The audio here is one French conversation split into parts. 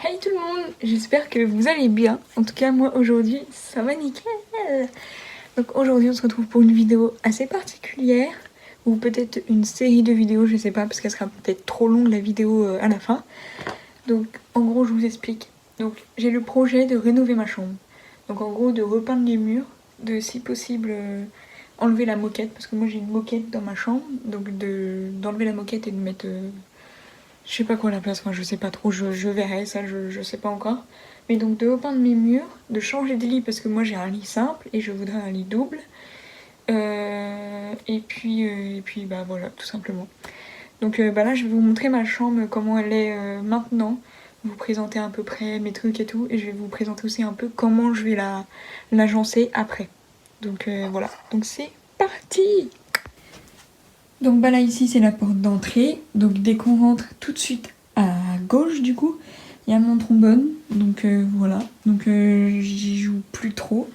Hey tout le monde, j'espère que vous allez bien. En tout cas moi aujourd'hui ça va nickel. Donc aujourd'hui on se retrouve pour une vidéo assez particulière, ou peut-être une série de vidéos, je sais pas, parce qu'elle sera peut-être trop longue la vidéo à la fin. Donc en gros je vous explique. Donc j'ai le projet de rénover ma chambre. Donc en gros de repeindre les murs, de si possible enlever la moquette, parce que moi j'ai une moquette dans ma chambre, donc d'enlever la moquette et de mettre je sais pas quoi à la place, enfin je sais pas trop, je verrai, ça je sais pas encore. Mais donc de repeindre mes murs, de changer de lit parce que moi j'ai un lit simple et je voudrais un lit double. Et puis bah voilà, tout simplement. Donc bah là je vais vous montrer ma chambre, comment elle est maintenant. Vous présenter à peu près mes trucs et tout. Et je vais vous présenter aussi un peu comment je vais l'agencer après. Donc voilà, donc c'est parti. Donc bah là ici c'est la porte d'entrée, donc dès qu'on rentre tout de suite à gauche du coup, il y a mon trombone, donc voilà, donc j'y joue plus trop,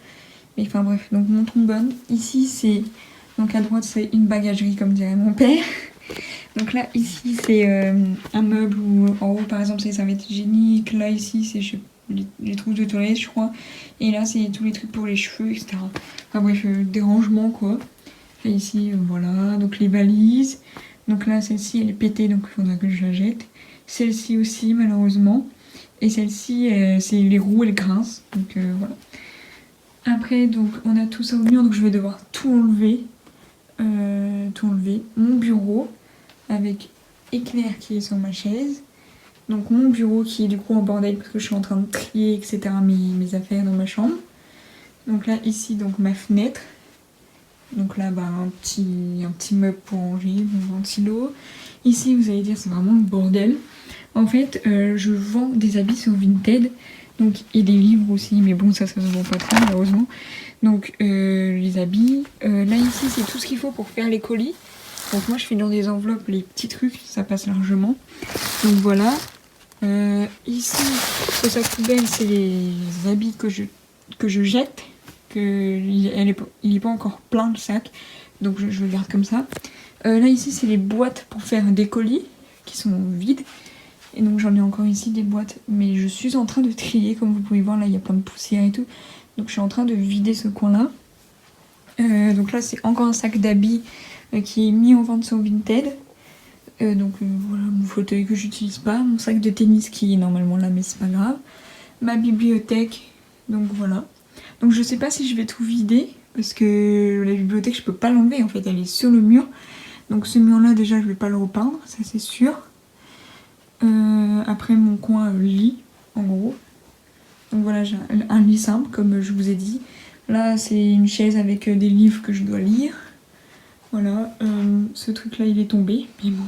mais enfin bref, donc mon trombone, ici c'est, donc à droite c'est une bagagerie comme dirait mon père, donc là ici c'est un meuble où en haut par exemple c'est les serviettes hygiéniques, là ici c'est les trous de toilette je crois, et là c'est tous les trucs pour les cheveux etc, enfin bref, des rangements quoi. Et ici, voilà, donc les valises. Donc là, celle-ci, elle est pétée, donc il faudra que je la jette. Celle-ci aussi, malheureusement. Et celle-ci, c'est les roues, elles grincent. Donc voilà. Après, donc, on a tout ça au mur, donc je vais devoir tout enlever. Tout enlever. Mon bureau, avec Éclair qui est sur ma chaise. Donc mon bureau qui est du coup en bordel parce que je suis en train de trier, etc. mes affaires dans ma chambre. Donc là, ici, donc ma fenêtre. Donc là, bah, un petit meuble pour ranger, mon ventilo. Ici, vous allez dire, c'est vraiment le bordel. En fait, je vends des habits sur Vinted, donc, et des livres aussi, mais bon, ça se vend pas trop, malheureusement. Donc, les habits. Là, ici, c'est tout ce qu'il faut pour faire les colis. Donc, moi, je fais dans des enveloppes les petits trucs, ça passe largement. Donc, voilà. Ici, au sac poubelle, c'est les habits que je jette. Il est pas encore plein le sac, donc je le garde comme ça. Là ici c'est les boîtes pour faire des colis qui sont vides, et donc j'en ai encore ici des boîtes, mais je suis en train de trier, comme vous pouvez voir là il y a plein de poussière et tout, donc je suis en train de vider ce coin là. Donc là c'est encore un sac d'habits qui est mis en vente sur Vinted. Voilà mon fauteuil que j'utilise pas, mon sac de tennis qui est normalement là mais c'est pas grave, ma bibliothèque, donc voilà. Donc je sais pas si je vais tout vider, parce que la bibliothèque je peux pas l'enlever en fait, elle est sur le mur. Donc ce mur là déjà je vais pas le repeindre, ça c'est sûr. Après mon coin lit en gros. Donc voilà, j'ai un lit simple comme je vous ai dit. Là c'est une chaise avec des livres que je dois lire. Voilà, ce truc là il est tombé, mais bon.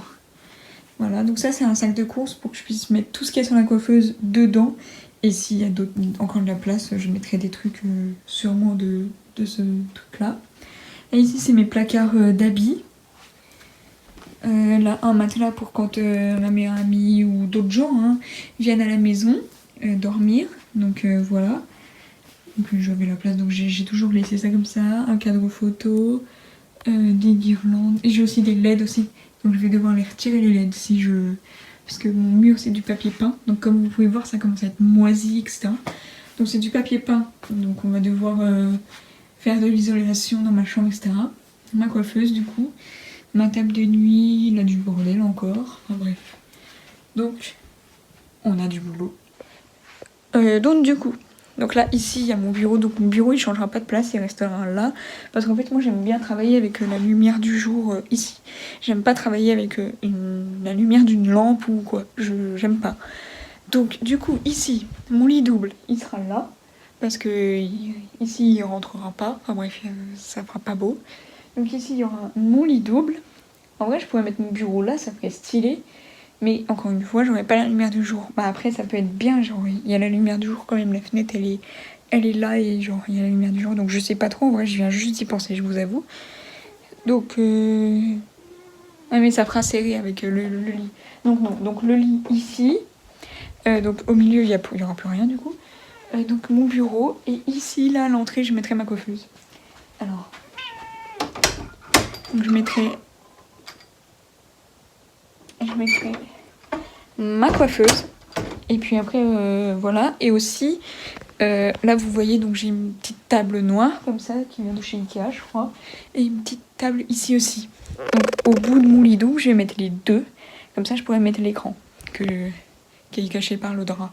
Voilà, donc ça c'est un sac de course pour que je puisse mettre tout ce qu'il y a sur la coiffeuse dedans. Et s'il y a encore de la place, je mettrai des trucs sûrement de ce truc-là. Et ici, c'est mes placards d'habits. Là, un matelas pour quand ma meilleure amie ou d'autres gens viennent à la maison dormir. Donc voilà. Donc j'avais la place, donc j'ai toujours laissé ça comme ça. Un cadre photo, des guirlandes. Et j'ai aussi des LED aussi. Donc je vais devoir les retirer les LED si je... Parce que mon mur c'est du papier peint, donc comme vous pouvez voir ça commence à être moisi, etc. Donc c'est du papier peint, donc on va devoir faire de l'isolation dans ma chambre, etc. Ma coiffeuse du coup, ma table de nuit, il a du bordel encore, enfin bref. Donc on a du boulot. Donc du coup, donc là ici il y a mon bureau, donc mon bureau il changera pas de place, il restera là. Parce qu'en fait moi j'aime bien travailler avec la lumière du jour ici. J'aime pas travailler avec la lumière d'une lampe ou quoi, j'aime pas. Donc du coup ici, mon lit double il sera là. Parce que ici il rentrera pas, enfin bref ça fera pas beau. Donc ici il y aura mon lit double. En vrai je pourrais mettre mon bureau là, ça ferait stylé. Mais encore une fois, j'aurais pas la lumière du jour. Bah après, ça peut être bien, genre, il y a la lumière du jour quand même, la fenêtre, elle est là et genre, il y a la lumière du jour. Donc je sais pas trop, en vrai, je viens juste d'y penser, je vous avoue. Donc, ah mais ça fera serré avec le lit. Donc non, donc le lit ici. Donc au milieu, il y aura plus rien du coup. Donc mon bureau. Et ici, là, à l'entrée, je mettrai ma coiffeuse. Alors, donc je mettrai ma coiffeuse. Et puis après, voilà. Et aussi, là vous voyez, donc j'ai une petite table noire comme ça, qui vient de chez Ikea je crois. Et une petite table ici aussi. Donc au bout de mon lit doux, je vais mettre les deux. Comme ça je pourrais mettre l'écran qui est caché par le drap.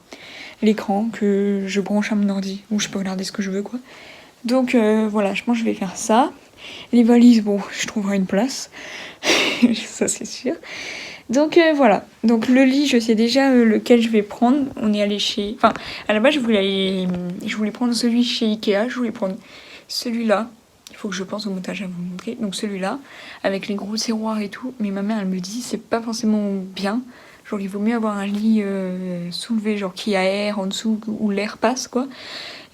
L'écran que je branche à mon ordi, où je peux regarder ce que je veux quoi. Donc voilà, je pense que je vais faire ça. Les valises, bon, je trouverai une place. Ça c'est sûr. Donc voilà, donc le lit, je sais déjà lequel je vais prendre. On est allé chez... Enfin, à la base, je voulais prendre celui chez Ikea. Je voulais prendre celui-là. Il faut que je pense au montage à vous montrer. Donc celui-là, avec les gros tiroirs et tout. Mais ma mère, elle me dit, c'est pas forcément bien. Genre, il vaut mieux avoir un lit soulevé, genre qui aère en dessous, où l'air passe, quoi.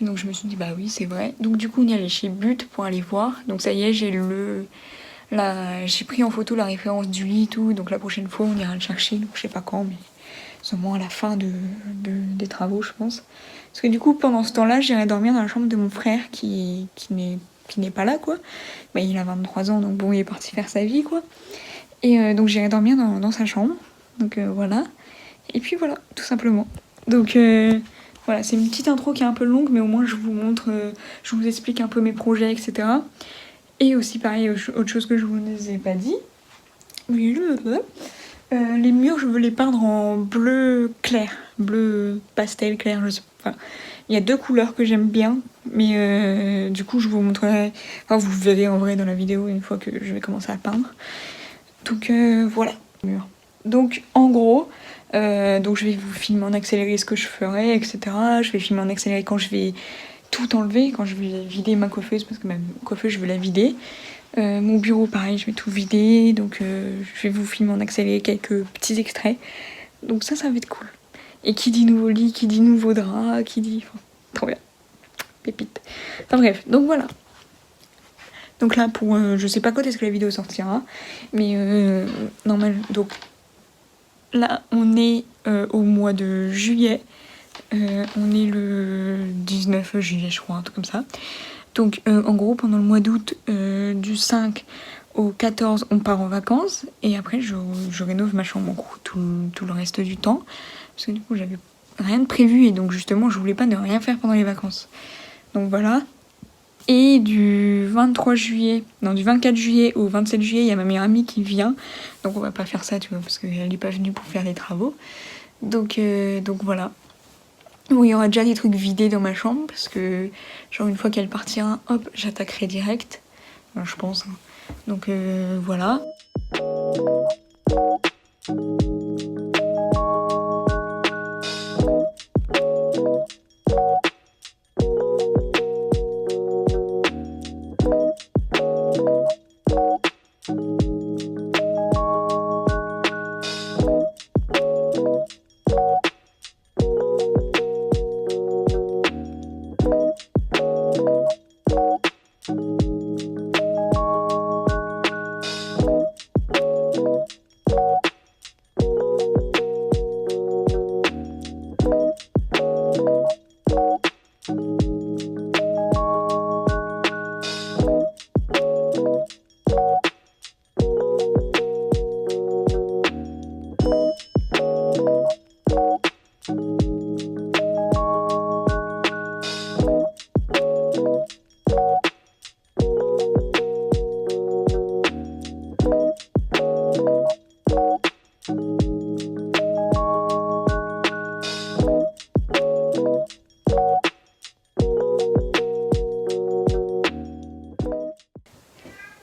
Et donc je me suis dit, bah oui, c'est vrai. Donc du coup, on est allé chez But pour aller voir. Donc ça y est, j'ai pris en photo la référence du lit et tout, donc la prochaine fois on ira le chercher, donc je sais pas quand, mais sûrement à la fin des travaux je pense. Parce que du coup pendant ce temps-là j'irai dormir dans la chambre de mon frère qui n'est pas là quoi. Bah, il a 23 ans donc bon il est parti faire sa vie quoi. Et donc j'irai dormir dans sa chambre, donc voilà. Et puis voilà, tout simplement. Donc voilà, c'est une petite intro qui est un peu longue mais au moins je vous montre, je vous explique un peu mes projets etc. Et aussi, pareil, autre chose que je vous ai pas dit. Les murs, je veux les peindre en bleu clair. Bleu pastel clair, je sais pas. Enfin, il y a deux couleurs que j'aime bien. Mais du coup, je vous montrerai... Enfin, vous verrez en vrai dans la vidéo une fois que je vais commencer à peindre. Donc voilà. Donc en gros... donc je vais vous filmer en accéléré ce que je ferai, etc. Je vais filmer en accéléré quand je vais tout enlever, quand je vais vider ma coiffeuse, parce que ma coiffeuse, je veux la vider. Mon bureau, pareil, je vais tout vider, donc je vais vous filmer en accéléré quelques petits extraits. Donc ça va être cool. Et qui dit nouveau lit, qui dit nouveau drap, qui dit... Enfin, trop bien. Pépite. Enfin bref, donc voilà. Donc là, pour... je sais pas quand est-ce que la vidéo sortira, mais normal. Donc là, on est au mois de juillet. On est le 19 juillet, je crois, un truc comme ça. Donc, en gros, pendant le mois d'août, du 5 au 14, on part en vacances. Et après, je rénove ma chambre, en gros, tout le reste du temps. Parce que du coup, j'avais rien de prévu. Et donc, justement, je voulais pas ne rien faire pendant les vacances. Donc, voilà. Et du 23 juillet, non, du 24 juillet au 27 juillet, il y a ma meilleure amie qui vient. Donc, on va pas faire ça, tu vois, parce qu'elle n'est pas venue pour faire les travaux. Donc voilà. Où il y aura déjà des trucs vidés dans ma chambre, parce que, genre, une fois qu'elle partira, hop, j'attaquerai direct. Enfin, je pense. Hein. Donc, voilà.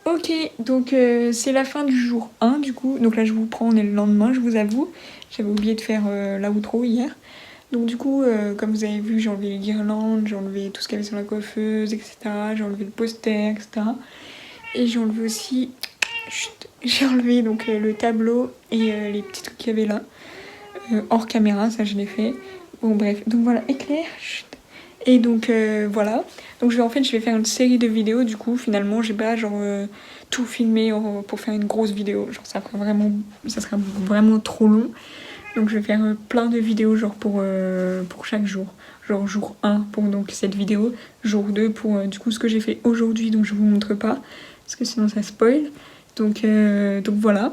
Ok, donc c'est la fin du jour 1 du coup. Donc là je vous prends, on est le lendemain, je vous avoue. J'avais oublié de faire la outro hier. Donc du coup, comme vous avez vu, j'ai enlevé les guirlandes, j'ai enlevé tout ce qu'il y avait sur la coiffeuse, etc. J'ai enlevé le poster, etc. Et j'ai enlevé aussi... Chut, j'ai enlevé donc le tableau et les petits trucs qu'il y avait là. Hors caméra, ça je l'ai fait. Bon bref, donc voilà, éclair. Chut. Et donc voilà. Donc je vais faire une série de vidéos du coup. Finalement, j'ai pas genre tout filmé pour faire une grosse vidéo. Genre ça serait vraiment trop long. Donc je vais faire plein de vidéos genre pour chaque jour. Genre jour 1 pour donc cette vidéo, jour 2 pour du coup ce que j'ai fait aujourd'hui, donc je vous montre pas parce que sinon ça spoil. Donc voilà.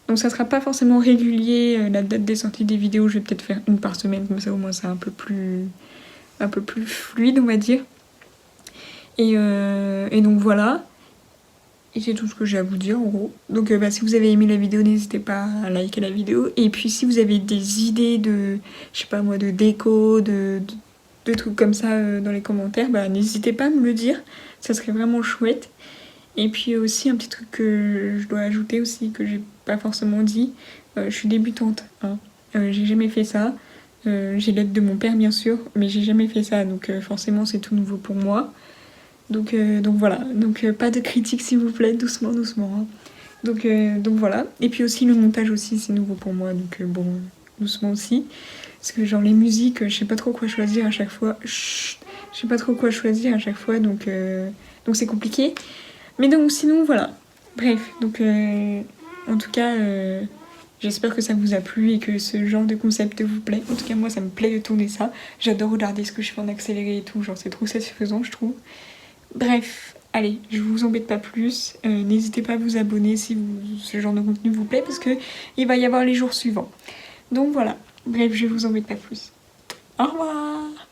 Donc ça sera pas forcément régulier, la date des sorties des vidéos, je vais peut-être faire une par semaine, comme ça au moins c'est un peu plus fluide on va dire. Et donc voilà. Et c'est tout ce que j'ai à vous dire en gros. Donc si vous avez aimé la vidéo, n'hésitez pas à liker la vidéo. Et puis si vous avez des idées de, je sais pas moi, de déco, de trucs comme ça dans les commentaires, n'hésitez pas à me le dire. Ça serait vraiment chouette. Et puis aussi un petit truc que je dois ajouter aussi, que j'ai pas forcément dit. Je suis débutante, hein. J'ai jamais fait ça. J'ai l'aide de mon père bien sûr, mais j'ai jamais fait ça. Donc forcément c'est tout nouveau pour moi. Donc voilà, donc pas de critique s'il vous plaît, doucement, doucement. Hein. Donc voilà, et puis aussi le montage aussi c'est nouveau pour moi, donc bon, doucement aussi. Parce que genre les musiques, je sais pas trop quoi choisir à chaque fois. Chut, je sais pas trop quoi choisir à chaque fois, donc c'est compliqué. Mais donc sinon voilà, bref, donc en tout cas j'espère que ça vous a plu et que ce genre de concept vous plaît. En tout cas moi ça me plaît de tourner ça. J'adore regarder ce que je fais en accéléré et tout, genre c'est trop satisfaisant je trouve. Bref, allez, je vous embête pas plus. N'hésitez pas à vous abonner si ce genre de contenu vous plaît parce que il va y avoir les jours suivants. Donc voilà, bref, je vous embête pas plus. Au revoir!